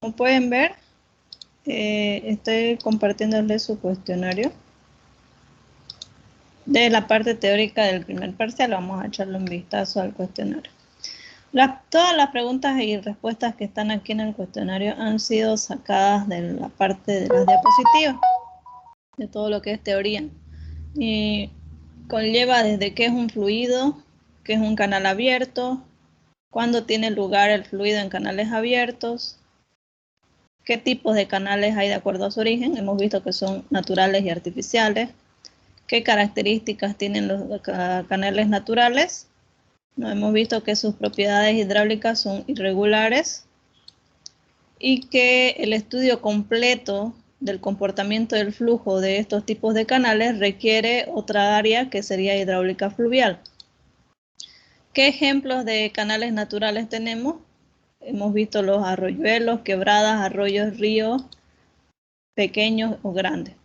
Como pueden ver, estoy compartiéndoles su cuestionario. De la parte teórica del primer parcial, vamos a echarle un vistazo al cuestionario. Todas las preguntas y respuestas que están aquí en el cuestionario han sido sacadas de la parte de las diapositivas, de todo lo que es teoría. Y conlleva desde qué es un fluido, qué es un canal abierto, cuándo tiene lugar el fluido en canales abiertos, qué tipos de canales hay de acuerdo a su origen. Hemos visto que son naturales y artificiales. ¿Qué características tienen los canales naturales? No, hemos visto que sus propiedades hidráulicas son irregulares y que el estudio completo del comportamiento del flujo de estos tipos de canales requiere otra área que sería hidráulica fluvial. ¿Qué ejemplos de canales naturales tenemos? Hemos visto los arroyuelos, quebradas, arroyos, ríos, pequeños o grandes.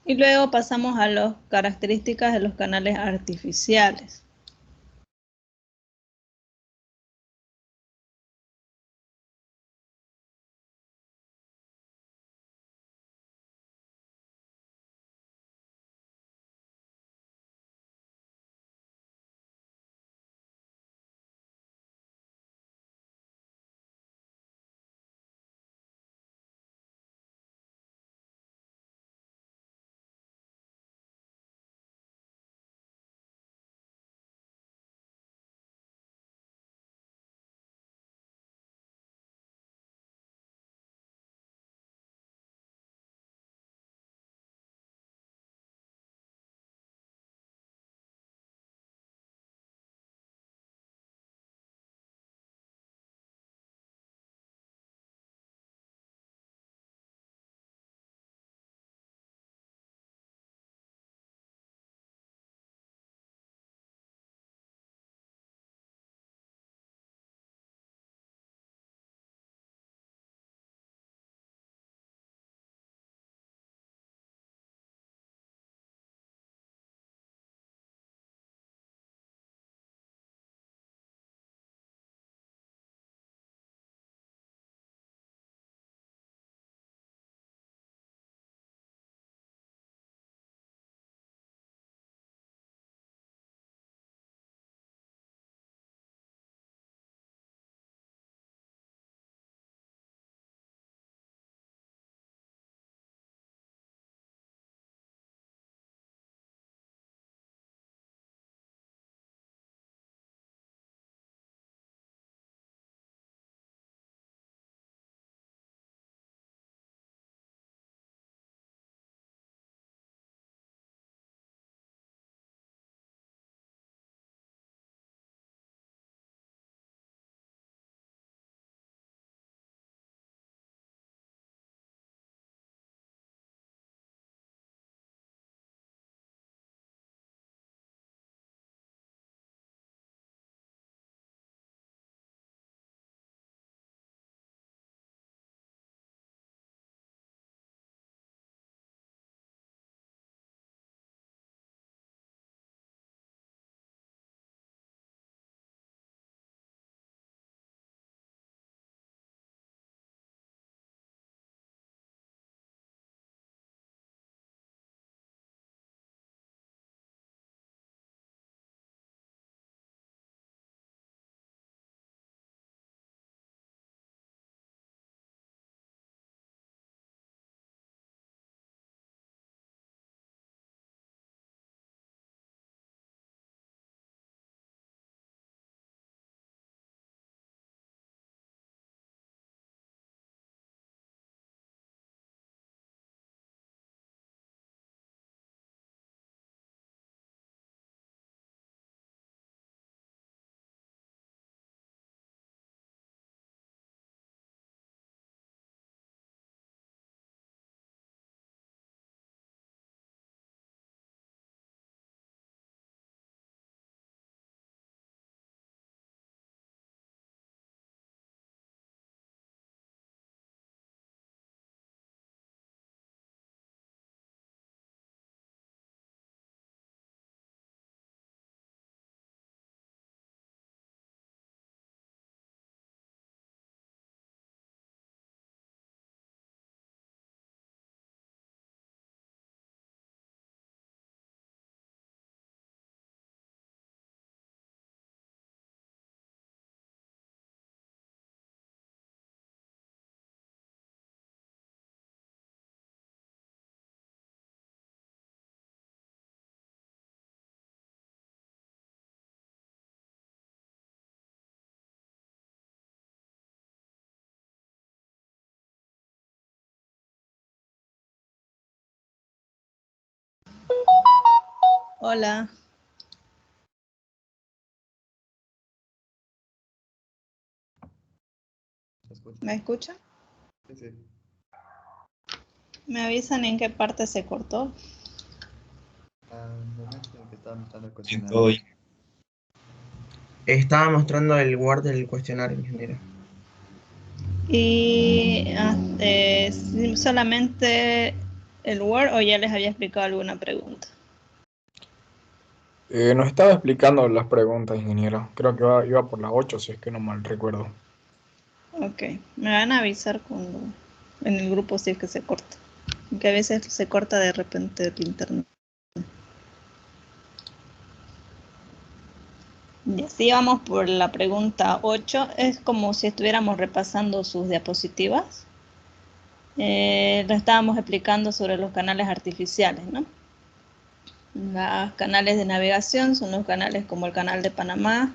Y luego pasamos a las características de los canales artificiales. Hola. ¿Me escuchan? Sí, sí. ¿Me avisan en qué parte se cortó? Al momento en que estaba mostrando el cuestionario. Estaba mostrando el Word del cuestionario, ingeniero. Y solamente el Word o ya les había explicado alguna pregunta. Nos estaba explicando las preguntas, ingeniero. Creo que iba por las 8, si es que no mal recuerdo. Ok, me van a avisar cuando en el grupo si es que se corta. Que a veces se corta de repente el internet. Y así vamos por la pregunta 8. Es como si estuviéramos repasando sus diapositivas. Lo estábamos explicando sobre los canales artificiales, ¿no? Los canales de navegación son los canales como el canal de Panamá.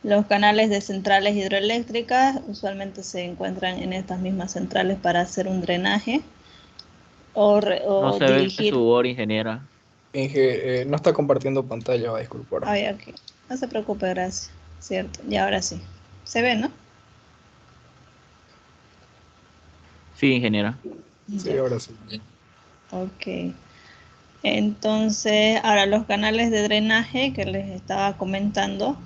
Los canales de centrales hidroeléctricas usualmente se encuentran en estas mismas centrales para hacer un drenaje o No se dirigir. ve su voz, ingeniera. Inge, no está compartiendo pantalla, va a disculpar. Ay, ok. No se preocupe, gracias. Cierto, y ahora sí. Se ve, ¿no? Sí, ingeniera. Sí, Ya. ahora sí. Ok. Entonces, ahora los canales de drenaje que les estaba comentando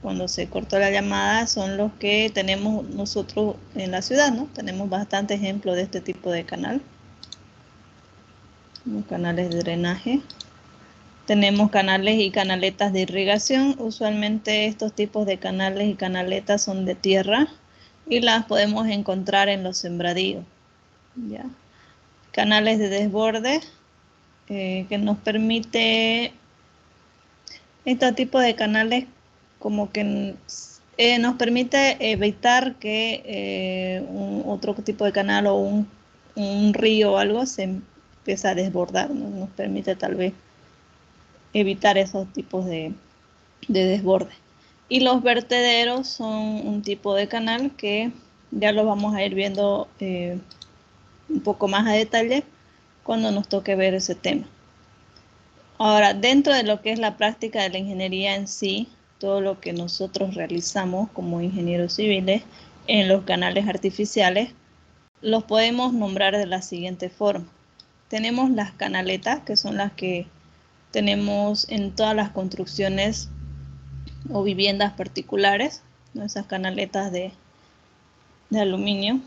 cuando se cortó la llamada son los que tenemos nosotros en la ciudad, ¿no? Tenemos bastante ejemplos de este tipo de canal. Los canales de drenaje. Tenemos canales y canaletas de irrigación. Usualmente estos tipos de canales y canaletas son de tierra y las podemos encontrar en los sembradíos. ¿Ya? Canales de desborde que nos permite este tipo de canales como que nos permite evitar que otro tipo de canal o un río o algo se empiece a desbordar, ¿no? Nos permite tal vez evitar esos tipos de desborde. Y los vertederos son un tipo de canal que ya lo vamos a ir viendo un poco más a detalle cuando nos toque ver ese tema. Ahora, dentro de lo que es la práctica de la ingeniería en sí, todo lo que nosotros realizamos como ingenieros civiles en los canales artificiales, los podemos nombrar de la siguiente forma. Tenemos las canaletas, que son las que tenemos en todas las construcciones o viviendas particulares, ¿no? Esas canaletas de aluminio.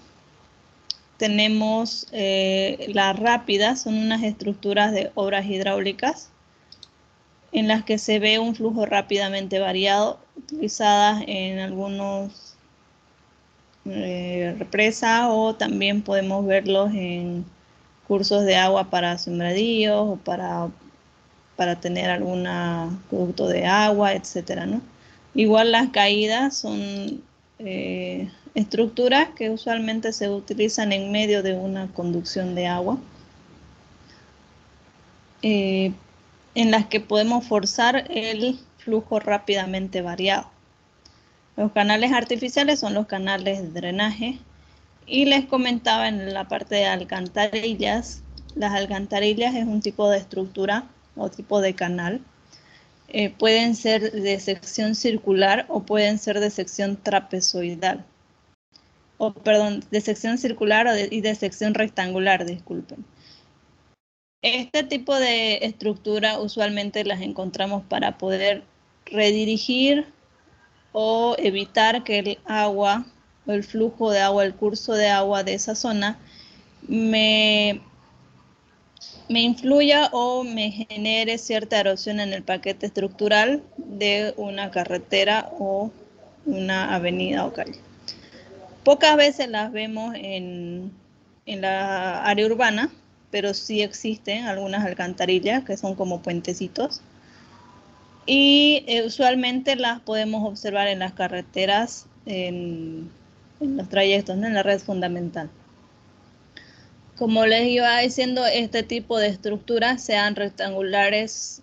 Tenemos las rápidas, son unas estructuras de obras hidráulicas en las que se ve un flujo rápidamente variado, utilizadas en algunos represas o también podemos verlos en cursos de agua para sembradíos o para tener algún producto de agua, etcétera, ¿no? Igual las caídas son estructuras que usualmente se utilizan en medio de una conducción de agua, en las que podemos forzar el flujo rápidamente variado. Los canales artificiales son los canales de drenaje y les comentaba en la parte de alcantarillas. Las alcantarillas es un tipo de estructura o tipo de canal. Pueden ser de sección circular o pueden ser de sección trapezoidal. De sección circular y de sección rectangular, disculpen. Este tipo de estructura usualmente las encontramos para poder redirigir o evitar que el agua o el flujo de agua, el curso de agua de esa zona me influya o me genere cierta erosión en el paquete estructural de una carretera o una avenida o calle. Pocas veces las vemos en la área urbana, pero sí existen algunas alcantarillas que son como puentecitos. Y usualmente las podemos observar en las carreteras, en los trayectos, ¿no? En la red fundamental. Como les iba diciendo, este tipo de estructuras, sean rectangulares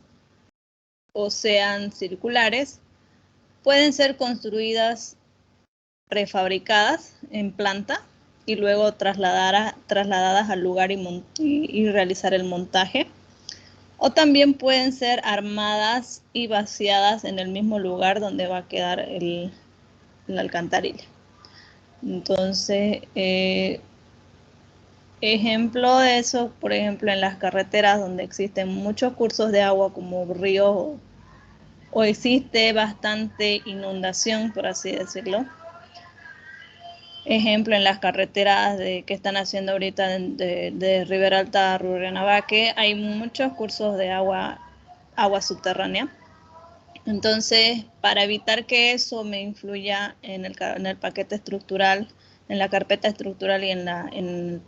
o sean circulares, pueden ser construidas prefabricadas en planta y luego trasladadas al lugar y realizar el montaje. O también pueden ser armadas y vaciadas en el mismo lugar donde va a quedar la alcantarilla. Entonces, ejemplo de eso, por ejemplo, en las carreteras donde existen muchos cursos de agua como ríos o existe bastante inundación, por así decirlo. Ejemplo, en las carreteras que están haciendo ahorita de Ribera Alta a Rurrenabaque, hay muchos cursos de agua subterránea. Entonces, para evitar que eso me influya en el paquete estructural, en la carpeta estructural y en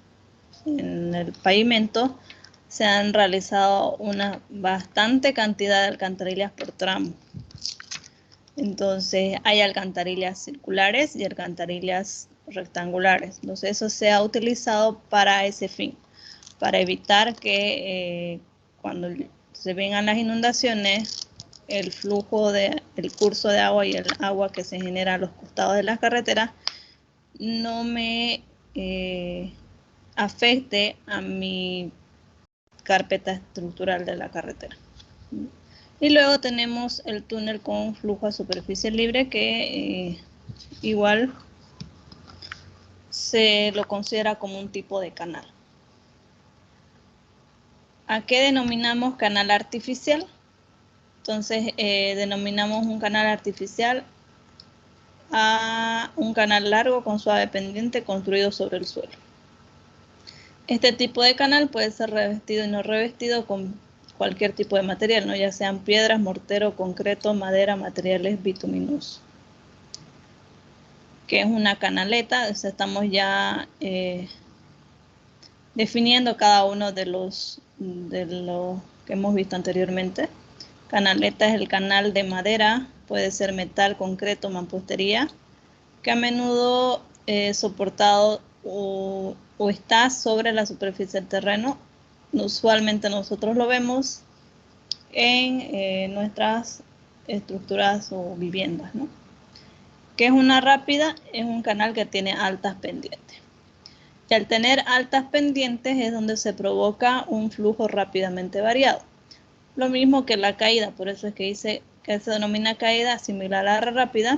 el pavimento, se han realizado una bastante cantidad de alcantarillas por tramo. Entonces, hay alcantarillas circulares y alcantarillas rectangulares. Entonces, eso se ha utilizado para ese fin, para evitar que cuando se vengan las inundaciones, el flujo el curso de agua y el agua que se genera a los costados de las carreteras no me afecte a mi carpeta estructural de la carretera. Y luego tenemos el túnel con flujo a superficie libre que igual se lo considera como un tipo de canal. ¿A qué denominamos canal artificial? Entonces, denominamos un canal artificial a un canal largo con suave pendiente construido sobre el suelo. Este tipo de canal puede ser revestido y no revestido con cualquier tipo de material, ¿no? Ya sean piedras, mortero, concreto, madera, materiales bituminosos. ¿Qué es una canaleta? O sea, estamos ya definiendo cada uno de los que hemos visto anteriormente. Canaleta es el canal de madera, puede ser metal, concreto, mampostería, que a menudo soportado o está sobre la superficie del terreno. Usualmente nosotros lo vemos en nuestras estructuras o viviendas, ¿no? ¿Qué es una rápida? Es un canal que tiene altas pendientes. Y al tener altas pendientes es donde se provoca un flujo rápidamente variado. Lo mismo que la caída, por eso es que dice que se denomina caída similar a la rápida,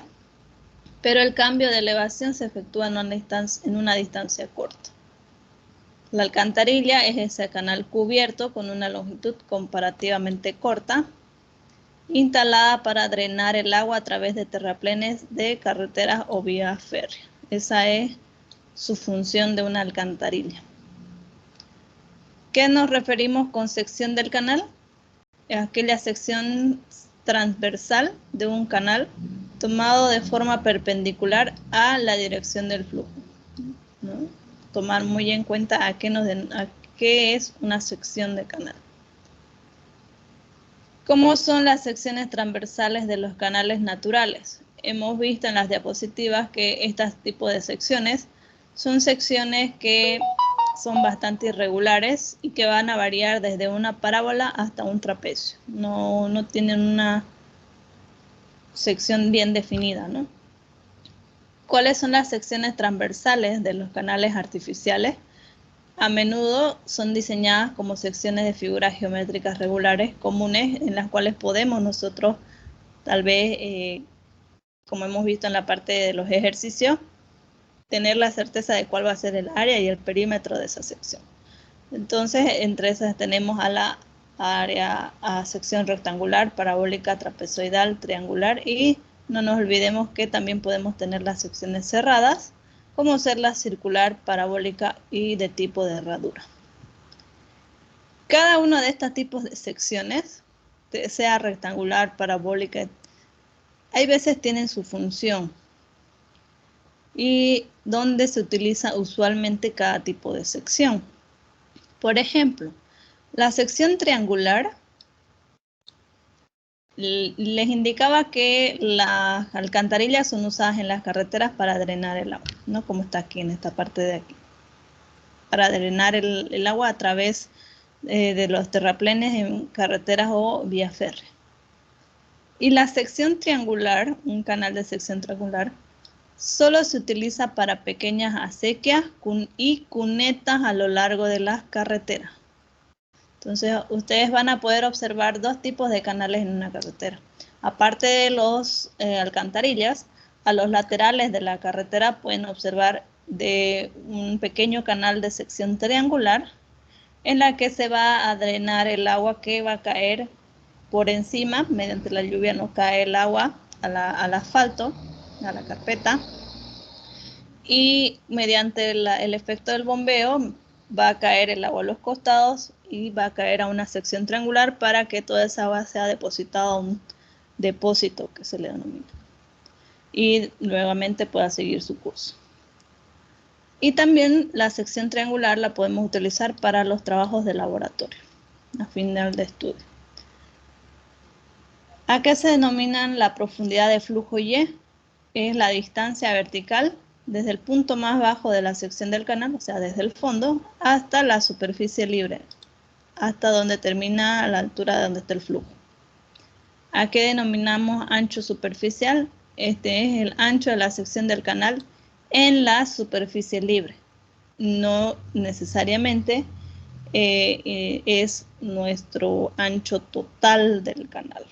pero el cambio de elevación se efectúa en una distancia corta. La alcantarilla es ese canal cubierto con una longitud comparativamente corta, instalada para drenar el agua a través de terraplenes de carreteras o vías férreas. Esa es su función de una alcantarilla. ¿Qué nos referimos con sección del canal? Es aquella sección transversal de un canal tomado de forma perpendicular a la dirección del flujo, ¿no? Tomar muy en cuenta a qué es una sección de canal. ¿Cómo son las secciones transversales de los canales naturales? Hemos visto en las diapositivas que este tipo de secciones son secciones que son bastante irregulares y que van a variar desde una parábola hasta un trapecio. No tienen una sección bien definida, ¿no? ¿Cuáles son las secciones transversales de los canales artificiales? A menudo son diseñadas como secciones de figuras geométricas regulares comunes en las cuales podemos nosotros, tal vez, como hemos visto en la parte de los ejercicios, tener la certeza de cuál va a ser el área y el perímetro de esa sección. Entonces, entre esas tenemos a sección rectangular, parabólica, trapezoidal, triangular, y no nos olvidemos que también podemos tener las secciones cerradas, como ser la circular, parabólica y de tipo de herradura. Cada uno de estos tipos de secciones, sea rectangular, parabólica, hay veces tienen su función y donde se utiliza usualmente cada tipo de sección. Por ejemplo, la sección triangular les indicaba que las alcantarillas son usadas en las carreteras para drenar el agua, ¿no? Como está aquí en esta parte de aquí. Para drenar el agua a través de los terraplenes en carreteras o vías férreas. Y la sección triangular, un canal de sección triangular, solo se utiliza para pequeñas acequias y cunetas a lo largo de las carreteras. Entonces, ustedes van a poder observar dos tipos de canales en una carretera. Aparte de los alcantarillas, a los laterales de la carretera pueden observar de un pequeño canal de sección triangular en la que se va a drenar el agua que va a caer por encima. Mediante la lluvia no cae el agua al asfalto, a la carpeta. Y mediante el efecto del bombeo va a caer el agua a los costados y va a caer a una sección triangular para que toda esa agua sea depositada a un depósito que se le denomina. Y nuevamente pueda seguir su curso. Y también la sección triangular la podemos utilizar para los trabajos de laboratorio, a final de estudio. ¿A qué se denominan la profundidad de flujo Y? Es la distancia vertical desde el punto más bajo de la sección del canal, o sea, desde el fondo, hasta la superficie libre, hasta donde termina la altura de donde está el flujo. ¿A qué denominamos ancho superficial? Este es el ancho de la sección del canal en la superficie libre. No necesariamente es nuestro ancho total del canal,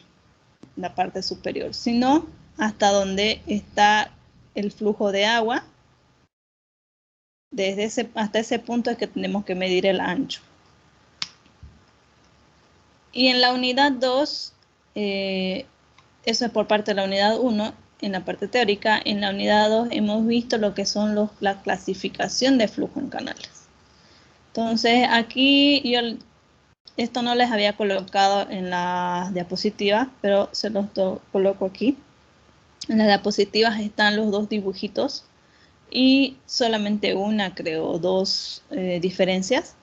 la parte superior, sino hasta donde está el flujo de agua. Hasta ese punto es que tenemos que medir el ancho. Y en la unidad 2, eso es por parte de la unidad 1, en la parte teórica. En la unidad 2 hemos visto lo que son la clasificación de flujo en canales. Entonces aquí esto no les había colocado en la diapositiva, pero se los coloco aquí. En las diapositivas están los dos dibujitos y solamente una, creo, dos diferencias.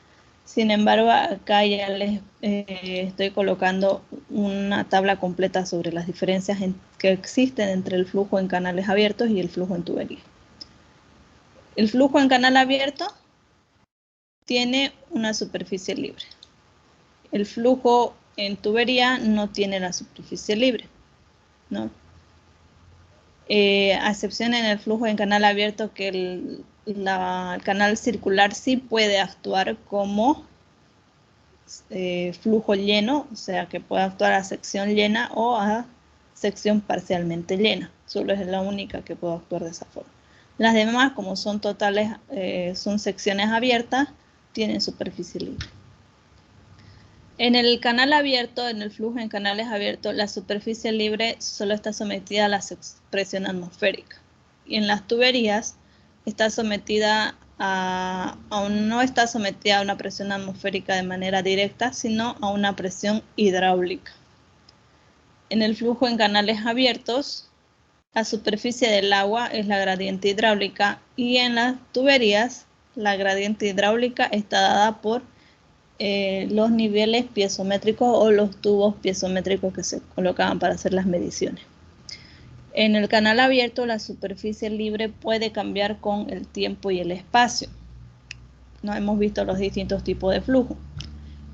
Sin embargo, acá ya les estoy colocando una tabla completa sobre las diferencias que existen entre el flujo en canales abiertos y el flujo en tubería. El flujo en canal abierto tiene una superficie libre. El flujo en tubería no tiene la superficie libre, ¿no? A excepción en el flujo en canal abierto, que el canal circular sí puede actuar como flujo lleno, o sea que puede actuar a sección llena o a sección parcialmente llena. Solo es la única que puede actuar de esa forma. Las demás, como son totales, son secciones abiertas, tienen superficie libre. En el canal abierto, en el flujo en canales abiertos, la superficie libre solo está sometida a la presión atmosférica. Y en las tuberías está sometida no está sometida a una presión atmosférica de manera directa, sino a una presión hidráulica. En el flujo en canales abiertos, la superficie del agua es la gradiente hidráulica y en las tuberías la gradiente hidráulica está dada por los niveles piezométricos o los tubos piezométricos que se colocaban para hacer las mediciones. En el canal abierto, la superficie libre puede cambiar con el tiempo y el espacio. No hemos visto los distintos tipos de flujo.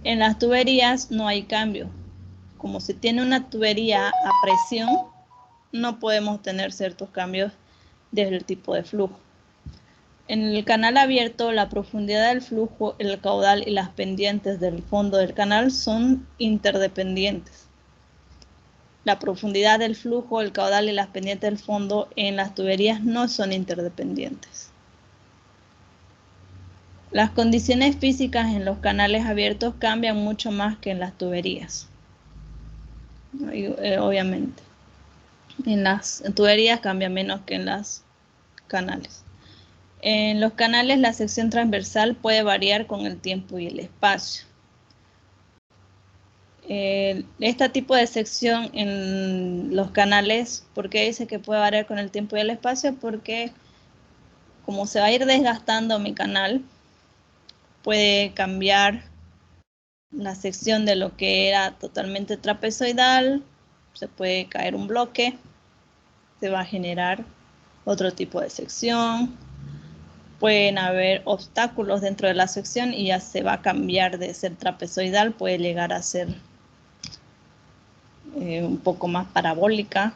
En las tuberías no hay cambio. Como se tiene una tubería a presión, no podemos tener ciertos cambios del tipo de flujo. En el canal abierto, la profundidad del flujo, el caudal y las pendientes del fondo del canal son interdependientes. La profundidad del flujo, el caudal y las pendientes del fondo en las tuberías no son interdependientes. Las condiciones físicas en los canales abiertos cambian mucho más que en las tuberías. Obviamente. En las tuberías cambia menos que en los canales. En los canales la sección transversal puede variar con el tiempo y el espacio. Este tipo de sección en los canales, ¿por qué dice que puede variar con el tiempo y el espacio? Porque como se va a ir desgastando mi canal, puede cambiar la sección de lo que era totalmente trapezoidal, se puede caer un bloque, se va a generar otro tipo de sección. Pueden haber obstáculos dentro de la sección y ya se va a cambiar de ser trapezoidal, puede llegar a ser un poco más parabólica,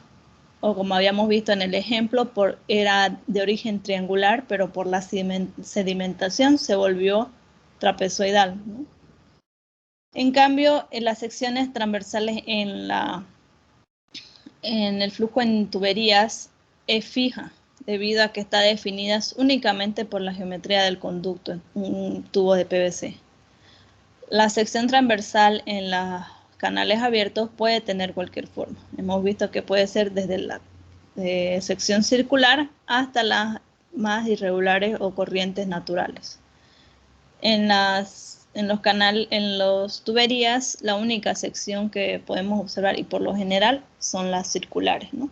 o como habíamos visto en el ejemplo, era de origen triangular, pero por la sedimentación se volvió trapezoidal, ¿no? En cambio, en las secciones transversales en el flujo en tuberías es fija, debido a que está definida únicamente por la geometría del conducto en un tubo de PVC. La sección transversal en los canales abiertos puede tener cualquier forma. Hemos visto que puede ser desde la sección circular hasta las más irregulares o corrientes naturales. En las tuberías, la única sección que podemos observar, y por lo general, son las circulares, ¿no?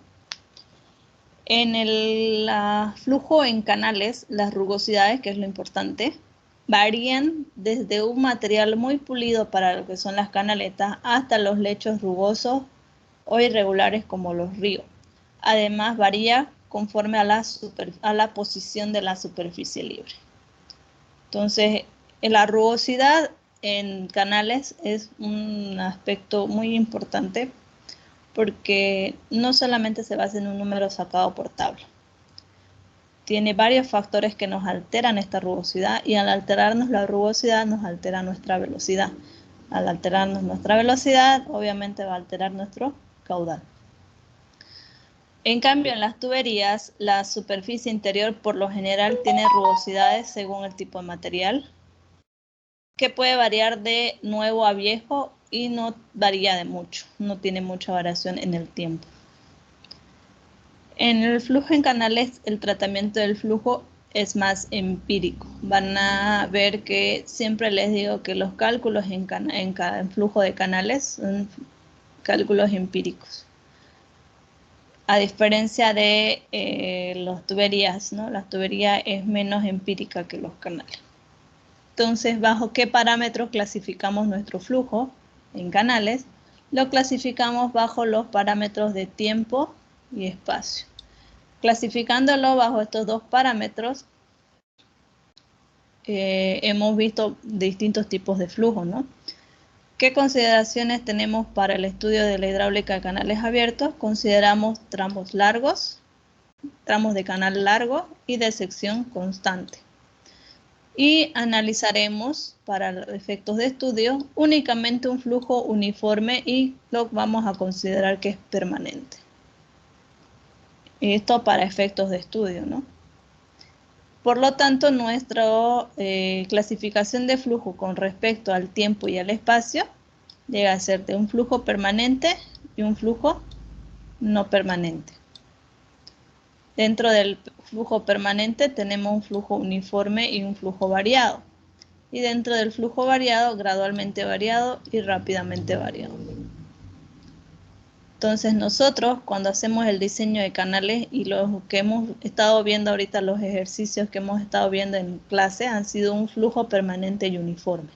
En el flujo en canales, las rugosidades, que es lo importante, varían desde un material muy pulido para lo que son las canaletas hasta los lechos rugosos o irregulares como los ríos. Además, varía conforme a la posición de la superficie libre. Entonces, la rugosidad en canales es un aspecto muy importante porque no solamente se basa en un número sacado por tabla. Tiene varios factores que nos alteran esta rugosidad, y al alterarnos la rugosidad nos altera nuestra velocidad. Al alterarnos nuestra velocidad, obviamente va a alterar nuestro caudal. En cambio, en las tuberías, la superficie interior por lo general tiene rugosidades según el tipo de material, que puede variar de nuevo a viejo y no varía de mucho, no tiene mucha variación en el tiempo. En el flujo en canales, el tratamiento del flujo es más empírico. Van a ver que siempre les digo que los cálculos en flujo de canales son cálculos empíricos. A diferencia de las tuberías, ¿no? La tubería es menos empírica que los canales. Entonces, ¿bajo qué parámetros clasificamos nuestro flujo en canales? Lo clasificamos bajo los parámetros de tiempo y espacio. Clasificándolo bajo estos dos parámetros, hemos visto distintos tipos de flujo, ¿no? ¿Qué consideraciones tenemos para el estudio de la hidráulica de canales abiertos? Consideramos tramos largos, tramos de canal largo y de sección constante. Y analizaremos para los efectos de estudio únicamente un flujo uniforme y lo vamos a considerar que es permanente. Esto para efectos de estudio, ¿no? Por lo tanto, nuestra clasificación de flujo con respecto al tiempo y al espacio llega a ser de un flujo permanente y un flujo no permanente. Dentro del flujo permanente tenemos un flujo uniforme y un flujo variado. Y dentro del flujo variado, gradualmente variado y rápidamente variado. Entonces nosotros, cuando hacemos el diseño de canales, y los que hemos estado viendo ahorita, los ejercicios que hemos estado viendo en clase, han sido un flujo permanente y uniforme.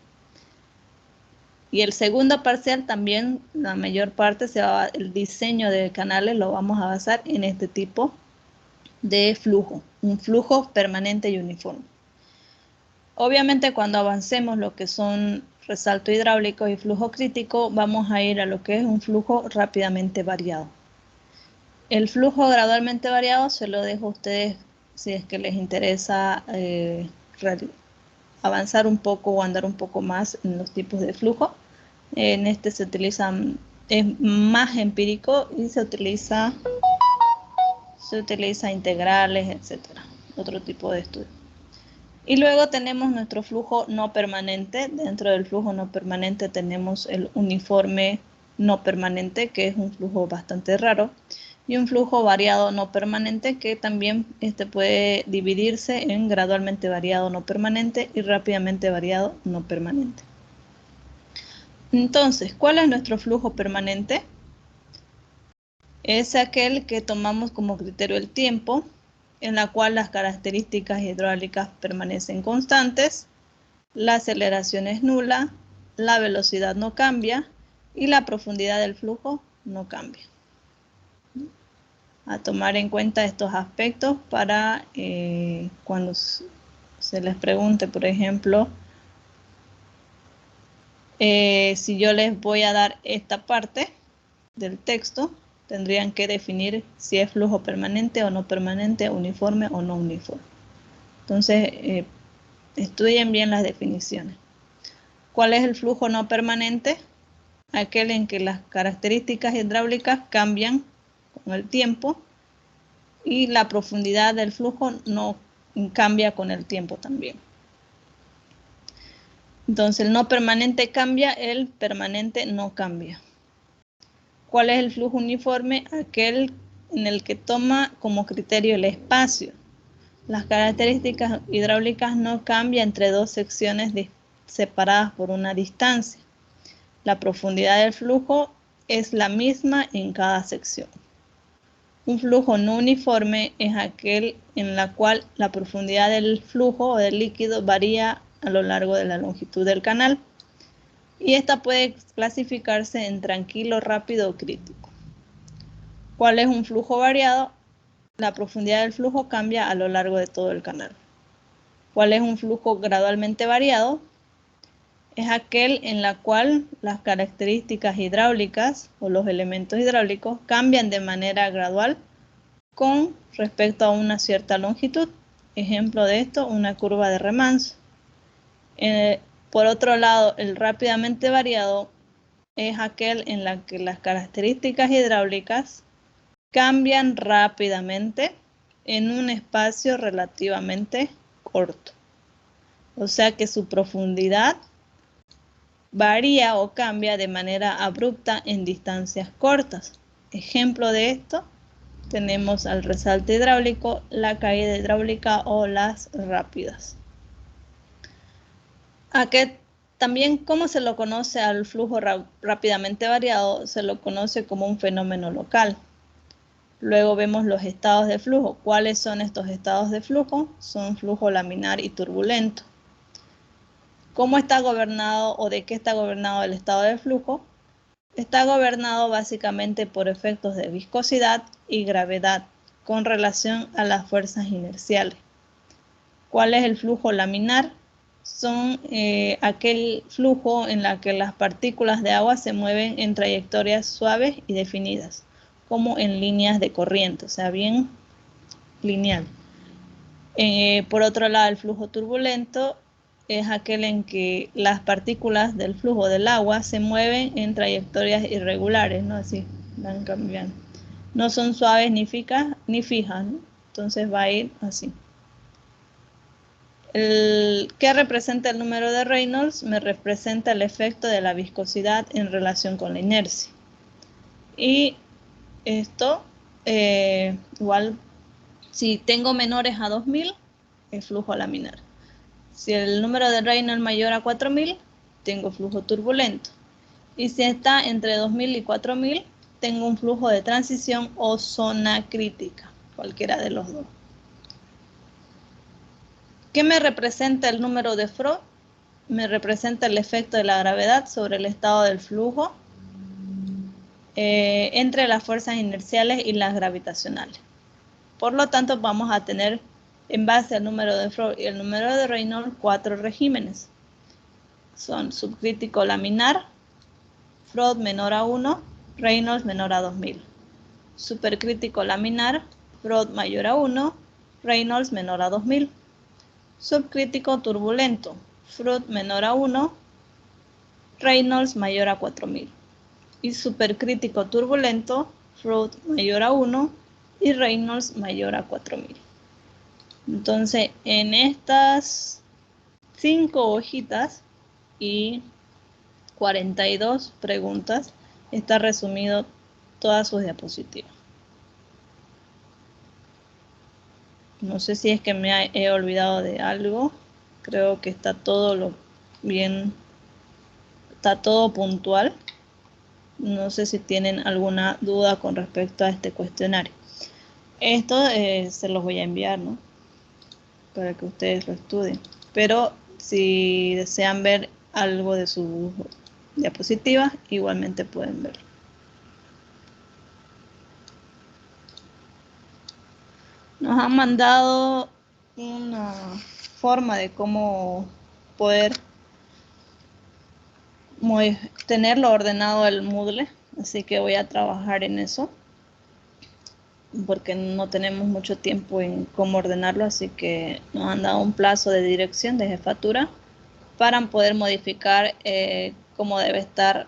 Y el segundo parcial también, la mayor parte, el diseño de canales lo vamos a basar en este tipo de flujo, un flujo permanente y uniforme. Obviamente, cuando avancemos lo que son resalto hidráulico y flujo crítico, vamos a ir a lo que es un flujo rápidamente variado. El flujo gradualmente variado se lo dejo a ustedes si es que les interesa avanzar un poco o andar un poco más en los tipos de flujo. En este se utiliza, es más empírico y se utiliza integrales, etcétera, otro tipo de estudio. Y luego tenemos nuestro flujo no permanente. Dentro del flujo no permanente tenemos el uniforme no permanente, que es un flujo bastante raro, y un flujo variado no permanente, que también puede dividirse en gradualmente variado no permanente y rápidamente variado no permanente. Entonces, ¿cuál es nuestro flujo permanente? Es aquel que tomamos como criterio el tiempo, en la cual las características hidráulicas permanecen constantes, la aceleración es nula, la velocidad no cambia y la profundidad del flujo no cambia. A tomar en cuenta estos aspectos para cuando se les pregunte, por ejemplo, si yo les voy a dar esta parte del texto, tendrían que definir si es flujo permanente o no permanente, uniforme o no uniforme. Entonces, estudien bien las definiciones. ¿Cuál es el flujo no permanente? Aquel en que las características hidráulicas cambian con el tiempo y la profundidad del flujo no cambia con el tiempo también. Entonces el no permanente cambia, el permanente no cambia. ¿Cuál es el flujo uniforme? Aquel en el que toma como criterio el espacio. Las características hidráulicas no cambian entre dos secciones separadas por una distancia. La profundidad del flujo es la misma en cada sección. Un flujo no uniforme es aquel en la cual la profundidad del flujo o del líquido varía a lo largo de la longitud del canal. Y esta puede clasificarse en tranquilo, rápido o crítico. ¿Cuál es un flujo variado? La profundidad del flujo cambia a lo largo de todo el canal. ¿Cuál es un flujo gradualmente variado? Es aquel en la cual las características hidráulicas o los elementos hidráulicos cambian de manera gradual con respecto a una cierta longitud. Ejemplo de esto, una curva de remanso. Por otro lado, el rápidamente variado es aquel en la que las características hidráulicas cambian rápidamente en un espacio relativamente corto. O sea que su profundidad varía o cambia de manera abrupta en distancias cortas. Ejemplo de esto, tenemos al resalte hidráulico, la caída hidráulica o las rápidas. También, ¿cómo se lo conoce al flujo rápidamente variado? Se lo conoce como un fenómeno local. Luego vemos los estados de flujo. ¿Cuáles son estos estados de flujo? Son flujo laminar y turbulento. ¿Cómo está gobernado o de qué está gobernado el estado de flujo? Está gobernado básicamente por efectos de viscosidad y gravedad con relación a las fuerzas inerciales. ¿Cuál es el flujo laminar? Son aquel flujo en la que las partículas de agua se mueven en trayectorias suaves y definidas, como en líneas de corriente, o sea, bien lineal. Por otro lado, el flujo turbulento es aquel en que las partículas del flujo del agua se mueven en trayectorias irregulares, ¿no? Así, van cambiando. No son suaves ni fijas, ¿no? Entonces va a ir así. ¿Qué representa el número de Reynolds? Me representa el efecto de la viscosidad en relación con la inercia. Y esto, igual, si tengo menores a 2000, es flujo laminar. Si el número de Reynolds es mayor a 4000, tengo flujo turbulento. Y si está entre 2000 y 4000, tengo un flujo de transición o zona crítica, cualquiera de los dos. ¿Qué me representa el número de Freud? Me representa el efecto de la gravedad sobre el estado del flujo entre las fuerzas inerciales y las gravitacionales. Por lo tanto, vamos a tener, en base al número de Freud y el número de Reynolds, 4 regímenes. Son subcrítico laminar, Freud menor a 1, Reynolds menor a 2000. Supercrítico laminar, Freud mayor a 1, Reynolds menor a 2000. Subcrítico turbulento, Freud menor a 1, Reynolds mayor a 4000. Y supercrítico turbulento, Freud mayor a 1 y Reynolds mayor a 4000. Entonces, en estas 5 hojitas y 42 preguntas está resumido todas sus diapositivas. No sé si es que me he olvidado de algo. Creo que está todo bien, está todo puntual. No sé si tienen alguna duda con respecto a este cuestionario. Esto se los voy a enviar, ¿no? Para que ustedes lo estudien. Pero si desean ver algo de sus diapositivas, igualmente pueden verlo. Nos han mandado una forma de cómo poder tenerlo ordenado el Moodle, así que voy a trabajar en eso, porque no tenemos mucho tiempo en cómo ordenarlo, así que nos han dado un plazo de dirección de jefatura para poder modificar cómo debe estar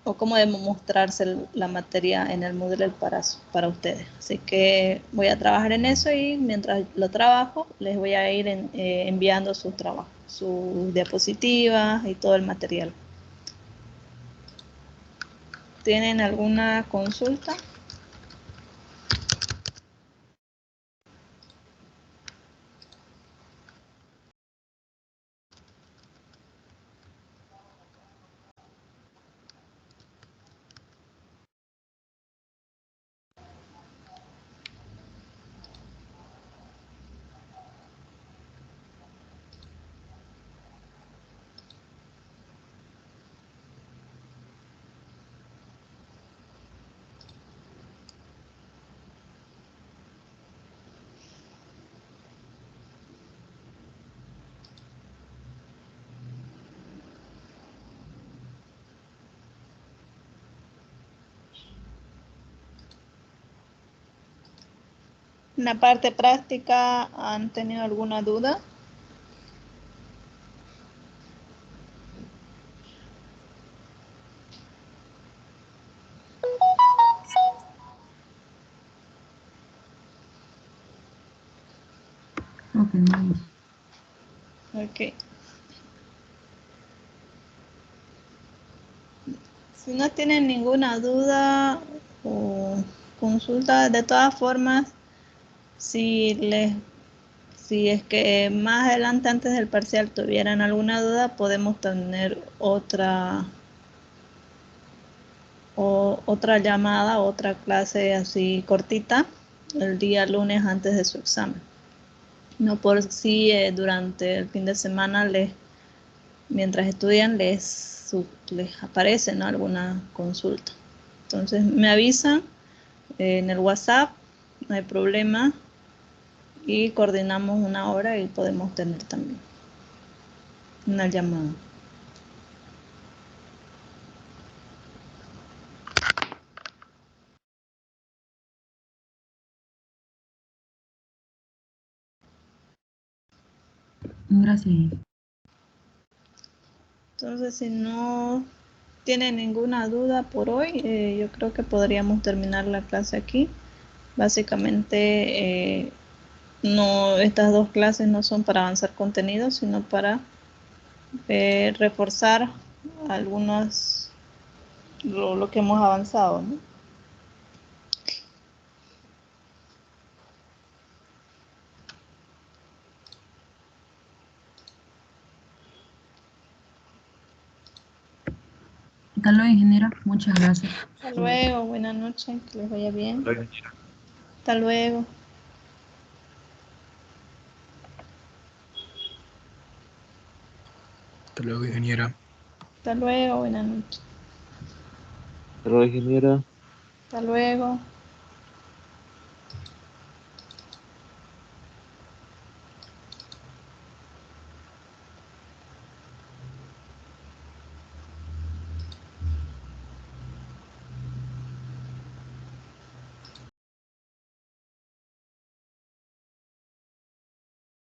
o cómo debe mostrarse la materia en el Moodle para ustedes. Así que voy a trabajar en eso y mientras lo trabajo les voy a ir enviando sus trabajos, sus diapositivas y todo el material. ¿Tienen alguna consulta? En la parte práctica, ¿han tenido alguna duda? Ok. Si no tienen ninguna duda o consulta, de todas formas, si es que más adelante antes del parcial tuvieran alguna duda, podemos tener otra llamada, otra clase así cortita el día lunes antes de su examen. No por si durante el fin de semana mientras estudian les aparece, ¿no?, alguna consulta. Entonces me avisan en el WhatsApp, no hay problema, y coordinamos una hora y podemos tener también una llamada. Gracias. Entonces, si no tienen ninguna duda por hoy, yo creo que podríamos terminar la clase aquí. Básicamente, estas dos clases no son para avanzar contenido, sino para reforzar algunos lo que hemos avanzado, ¿no? Hasta luego, ingeniera. Muchas gracias. Hasta luego, buenas noches, que les vaya bien. Hasta luego, ingeniera. Hasta luego. Hasta luego, ingeniera. Hasta luego, buenas noches. Hasta luego, ingeniera. Hasta luego.